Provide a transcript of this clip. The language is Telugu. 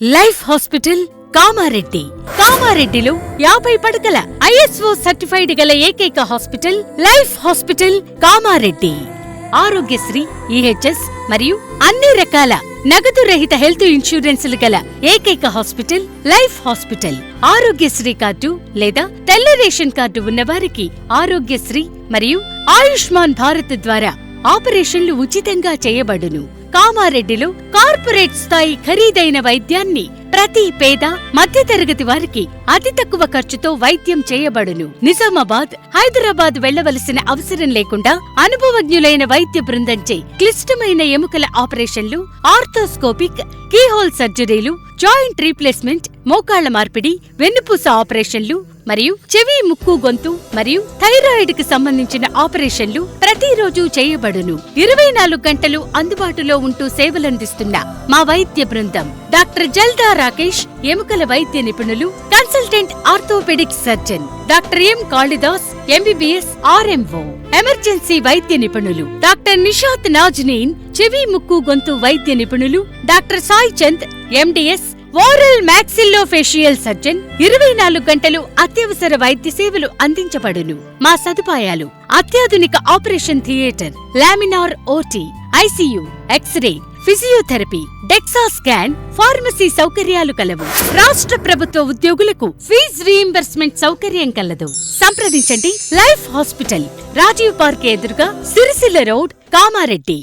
Life hospital Kamareddy. కామారెడ్డిలో 50 పడకల ISO సర్టిఫైడ్ గల ఏకైక hospital life hospital Kamareddy. Aarogyasri, EHS మరియు అన్ని రకాల నగదు రహిత హెల్త్ ఇన్సూరెన్సులు గల ఏకైక hospital life hospital. Aarogyasri card లేదా తెల్ల రేషన్ కార్డు ఉన్నవారికి ఆరోగ్యశ్రీ మరియు ఆయుష్మాన్ భారత్ ద్వారా ఆపరేషన్లు ఉచితంగా చేయబడును. కామారెడ్డిలో కార్పొరేట్ స్థాయి ఖరీదైన వైద్యాన్ని ప్రతి పేద మధ్యతరగతి వారికి అతి తక్కువ ఖర్చుతో వైద్యం చేయబడును. నిజామాబాద్, హైదరాబాద్ వెళ్లవలసిన అవసరం లేకుండా అనుభవజ్ఞులైన వైద్య బృందంచే క్లిష్టమైన ఎముకల ఆపరేషన్లు, ఆర్థోస్కోపిక్, కీహోల్ సర్జరీలు, జాయింట్ రీప్లేస్మెంట్, మోకాళ్ల మార్పిడి, వెన్నుపూస ఆపరేషన్లు మరియు చెవి, ముక్కు, గొంతు మరియు థైరాయిడ్ కి సంబంధించిన ఆపరేషన్లు ప్రతిరోజు చేయబడును. 24 గంటలు అందుబాటులో ఉంటూ సేవలందిస్తున్న మా వైద్య బృందం డాక్టర్ జల్దా రాకేష్, ఎముకల వైద్య నిపుణులు, consultant orthopaedic surgeon doctor M Kalidas, MBBS RMO, emergency వైద్య నిపుణులు డాక్టర్ నిషాత్ నాజ్నీన్, చెవి, ముక్కు, గొంతు వైద్య నిపుణులు doctor Sai Chand, MDS, oral maxillofacial surgeon. 24 గంటలు అత్యవసర వైద్య సేవలు అందించబడును. మా సదుపాయాలు: అత్యాధునిక operation theatre, laminar OT, ICU, X-ray, physiotherapy, DEXA scan, pharmacy సౌకర్యాలు కలవు. రాష్ట్ర ప్రభుత్వ ఉద్యోగులకు ఫీజు రీయింబర్స్మెంట్ సౌకర్యం కలదు. సంప్రదించండి. లైఫ్ హాస్పిటల్, రాజీవ్ పార్క్ ఎదురుగా, సిరిసిల్ల రోడ్, కామారెడ్డి.